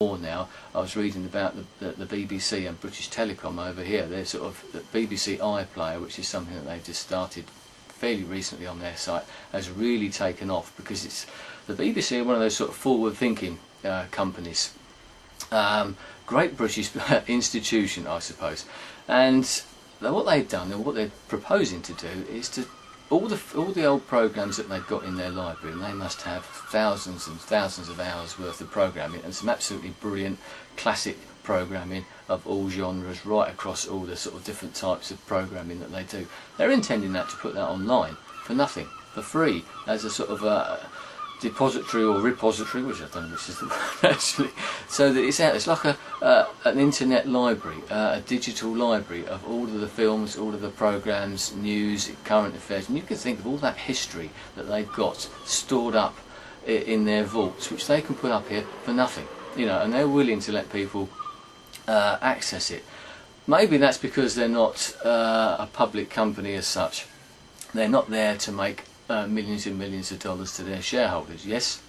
more now. I was reading about the BBC and British Telecom over here. They're sort of the BBC iPlayer, which is something that they've just started fairly recently on their site, has really taken off, because it's the BBC are one of those sort of forward-thinking companies. Great British institution, I suppose, and what they've done, and what they're proposing to do, is to all the old programs that they've got in their library, and they must have thousands and thousands of hours worth of programming, and some absolutely brilliant classic programming of all genres, right across all the sort of different types of programming that they do. They're intending that to put that online for nothing, for free, as a sort of depository or repository, which I don't know which is the word actually, so that it's out. It's like an internet library, a digital library of all of the films, all of the programs, news, current affairs, and you can think of all that history that they've got stored up in their vaults, which they can put up here for nothing, you know, and they're willing to let people access it. Maybe that's because they're not a public company as such. They're not there to make millions and millions of dollars to their shareholders. Yes,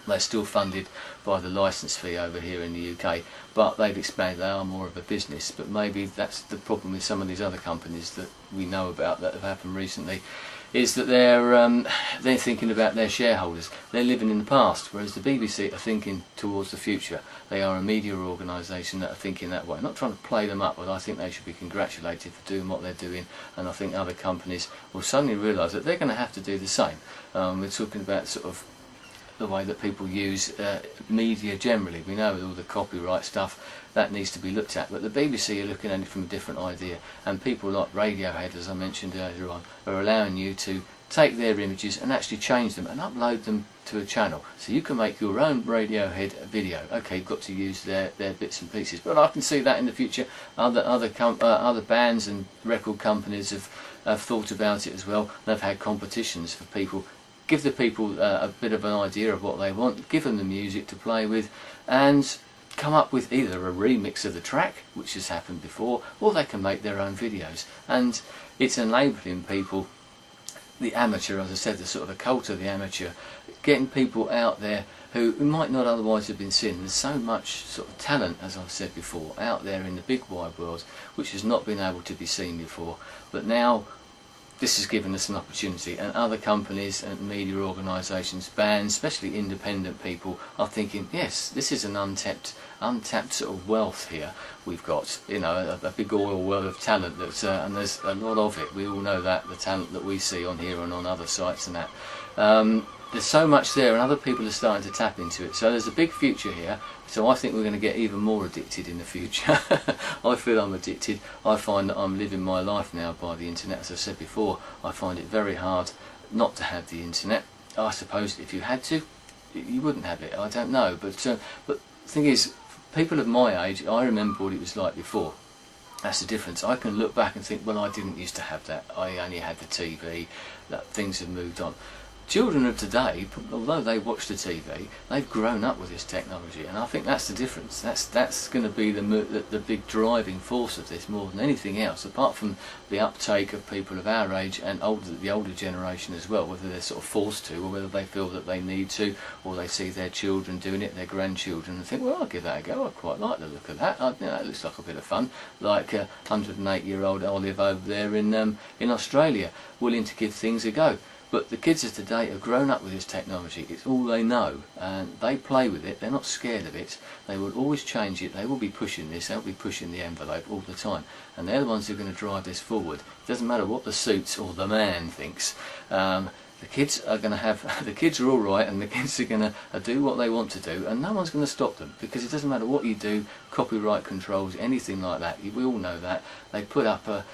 they're still funded by the licence fee over here in the UK, but they've expanded. They are more of a business. But maybe that's the problem with some of these other companies that we know about that have happened recently, is that they're thinking about their shareholders. They're living in the past, whereas the BBC are thinking towards the future. They are a media organisation that are thinking that way. I'm not trying to play them up, but I think they should be congratulated for doing what they're doing, and I think other companies will suddenly realise that they're going to have to do the same. We're talking about sort of the way that people use media generally. We know with all the copyright stuff, that needs to be looked at, but the BBC are looking at it from a different idea, and people like Radiohead, as I mentioned earlier on, are allowing you to take their images and actually change them and upload them to a channel, so you can make your own Radiohead video. Okay, you've got to use their bits and pieces, but I can see that in the future other bands and record companies have thought about it as well. They've had competitions for people. Give the people a bit of an idea of what they want, give them the music to play with, and come up with either a remix of the track, which has happened before, or they can make their own videos. And it's enabling people, the amateur, as I said, the sort of a cult of the amateur, getting people out there who might not otherwise have been seen. There's so much sort of talent, as I've said before, out there in the big wide world, which has not been able to be seen before. But now this has given us an opportunity, and other companies and media organisations, bands, especially independent people, are thinking, yes, this is an untapped sort of wealth here. We've got, you know, a big oil well of talent, that's, and there's a lot of it. We all know that, the talent that we see on here and on other sites and that. There's so much there, and other people are starting to tap into it. So there's a big future here. So I think we're going to get even more addicted in the future. I feel I'm addicted. I find that I'm living my life now by the internet. As I said before, I find it very hard not to have the internet. I suppose if you had to, you wouldn't have it. I don't know. But the thing is, people of my age, I remember what it was like before. That's the difference. I can look back and think, well, I didn't used to have that. I only had the TV. That things have moved on. Children of today, although they watch the TV, they've grown up with this technology, and I think that's the difference. That's going to be the big driving force of this more than anything else, apart from the uptake of people of our age and the older generation as well, whether they're sort of forced to, or whether they feel that they need to, or they see their children doing it, their grandchildren, and think, well, I'll give that a go. I quite like the look of that. You know, it looks like a bit of fun. Like 108-year-old Olive over there in Australia, willing to give things a go. But the kids of today have grown up with this technology. It's all they know, and they play with it. They're not scared of it. They will always change it. They will be pushing this. They'll be pushing the envelope all the time, and they're the ones who are going to drive this forward. It doesn't matter what the suits or the man thinks. The kids are going to have. The kids are all right, and the kids are going to do what they want to do, and no one's going to stop them, because it doesn't matter what you do. Copyright controls, anything like that. We all know that. They put up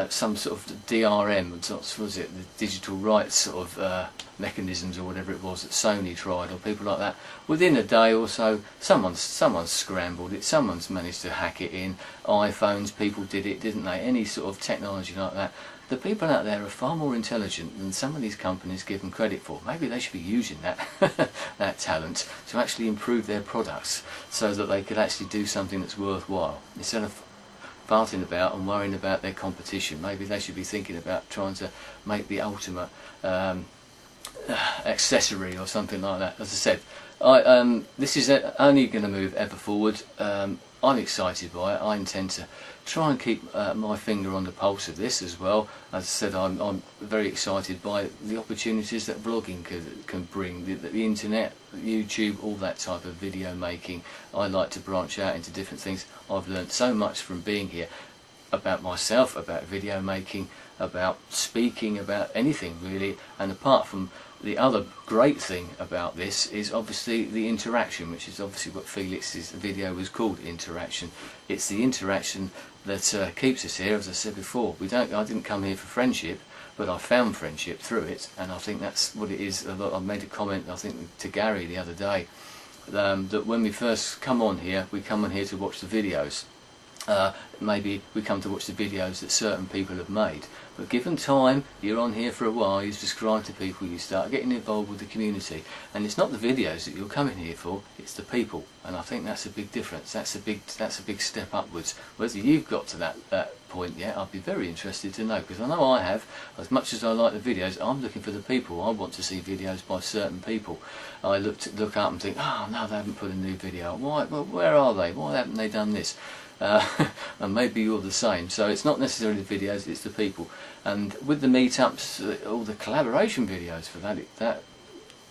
some sort of DRM, what was it, the digital rights sort of mechanisms or whatever it was that Sony tried, or people like that. Within a day or so, someone's scrambled it, someone's managed to hack it in. iPhones, people did it, didn't they? Any sort of technology like that. The people out there are far more intelligent than some of these companies give them credit for. Maybe they should be using that talent to actually improve their products, so that they could actually do something that's worthwhile, instead of farting about and worrying about their competition. Maybe they should be thinking about trying to make the ultimate accessory or something like that. As I said, this is only going to move ever forward. I'm excited by it. I intend to try and keep my finger on the pulse of this as well. As I said, I'm very excited by the opportunities that vlogging can bring, the internet, YouTube, all that type of video making. I like to branch out into different things. I've learned so much from being here about myself, about video making, about speaking, about anything really. And apart from the other great thing about this is obviously the interaction, which is obviously what Felix's video was called, interaction. It's the interaction that keeps us here. As I said before, I didn't come here for friendship, but I found friendship through it, and I think that's what it is. I made a comment, I think, to Gary the other day, that when we first come on here, we come on here to watch the videos. Maybe we come to watch the videos that certain people have made, but given time, you're on here for a while, you subscribe to people, you start getting involved with the community, and it's not the videos that you're coming here for, it's the people. And I think that's a big difference. That's a big step upwards. Whether you've got to that point yet, I'd be very interested to know, because I know I have. As much as I like the videos, I'm looking for the people. I want to see videos by certain people. I look up and think, oh no, they haven't put a new video. Why? Well, where are they? Why haven't they done this? And maybe you're the same. So it's not necessarily the videos, it's the people. And with the meetups, all the collaboration videos for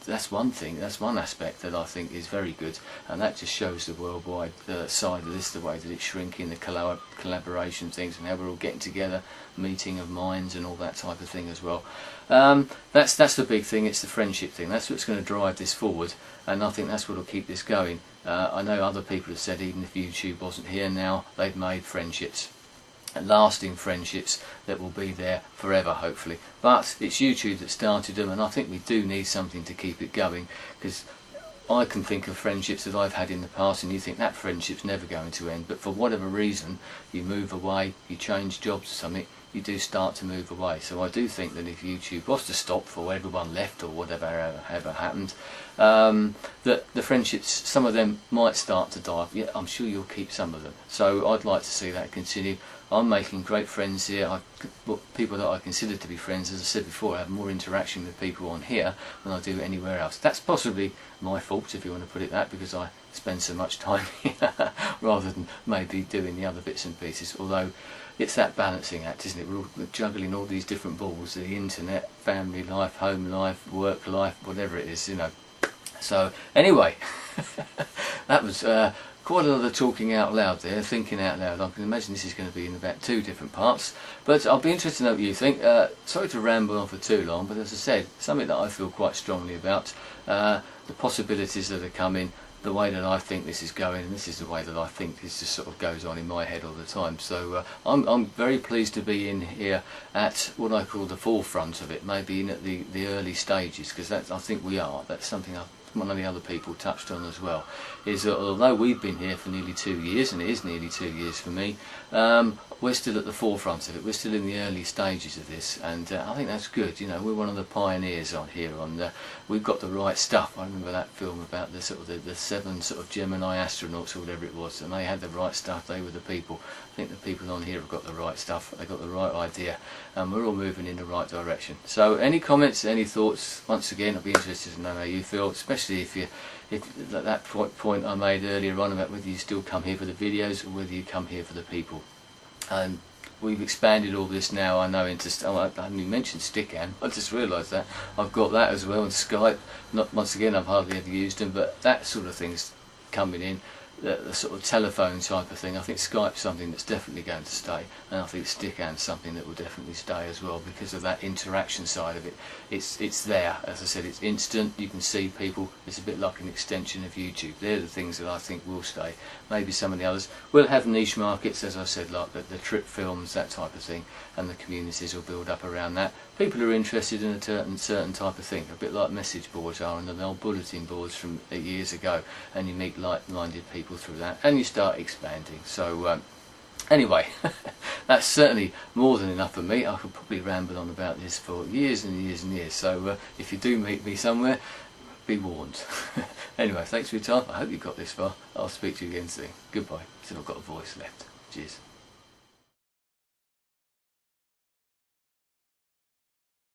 that's one thing, that's one aspect that I think is very good, and that just shows the worldwide side of this, the way that it's shrinking, the collaboration things, and how we're all getting together, meeting of minds and all that type of thing as well. That's the big thing, it's the friendship thing, that's what's going to drive this forward, and I think that's what will keep this going. I know other people have said even if YouTube wasn't here now, they've made friendships, lasting friendships that will be there forever, hopefully. But it's YouTube that started them, and I think we do need something to keep it going, because I can think of friendships that I've had in the past and you think that friendship's never going to end, but for whatever reason you move away, you change jobs or something, you do start to move away. So I do think that if YouTube was to stop, for everyone left or whatever ever happened, that the friendships, some of them might start to die off. Yeah, I'm sure you'll keep some of them. So I'd like to see that continue. I'm making great friends here. People that I consider to be friends, as I said before, I have more interaction with people on here than I do anywhere else. That's possibly my fault, if you want to put it that, because I spend so much time here rather than maybe doing the other bits and pieces. Although it's that balancing act, isn't it? We're all juggling all these different balls, the internet, family life, home life, work life, whatever it is, you know. So anyway, that was quite a lot of talking out loud there, thinking out loud. I can imagine this is going to be in about 2 different parts, but I'll be interested to know what you think. Sorry to ramble on for too long, but as I said, something that I feel quite strongly about, the possibilities that are coming, the way that I think this is going, and this is the way that I think this just sort of goes on in my head all the time. So I'm very pleased to be in here at what I call the forefront of it, maybe in at the early stages, because I think we are. That's something one of the other people touched on as well, is that although we've been here for nearly 2 years, and it is nearly 2 years for me, we're still at the forefront of it. We're still in the early stages of this, and I think that's good. You know, we're one of the pioneers on here. We've got the right stuff. I remember that film about the sort of the 7 sort of Gemini astronauts or whatever it was, and they had the right stuff. They were the people. I think the people on here have got the right stuff. They've got the right idea, and we're all moving in the right direction. So, any comments, any thoughts? Once again, I'd be interested to know how you feel, especially if that point I made earlier on about whether you still come here for the videos or whether you come here for the people. And we've expanded all this now, I know, into, I haven't even mentioned Stickam, I just realised that. I've got that as well, and Skype. Not, once again, I've hardly ever used them, but that sort of thing's coming in. The sort of telephone type of thing. I think Skype's something that's definitely going to stay, and I think Stickham's something that will definitely stay as well, because of that interaction side of it. It's there, as I said, it's instant, you can see people, it's a bit like an extension of YouTube. They're the things that I think will stay. Maybe some of the others will have niche markets, as I said, like the trip films, that type of thing, and the communities will build up around that. People are interested in a certain type of thing, a bit like message boards are, and the old bulletin boards from years ago, and you meet like-minded people through that, and you start expanding. So anyway, that's certainly more than enough for me. I could probably ramble on about this for years and years and years, so if you do meet me somewhere, be warned. Anyway, thanks for your time. I hope you got this far. I'll speak to you again soon. Goodbye. See if I've got a voice left. Cheers.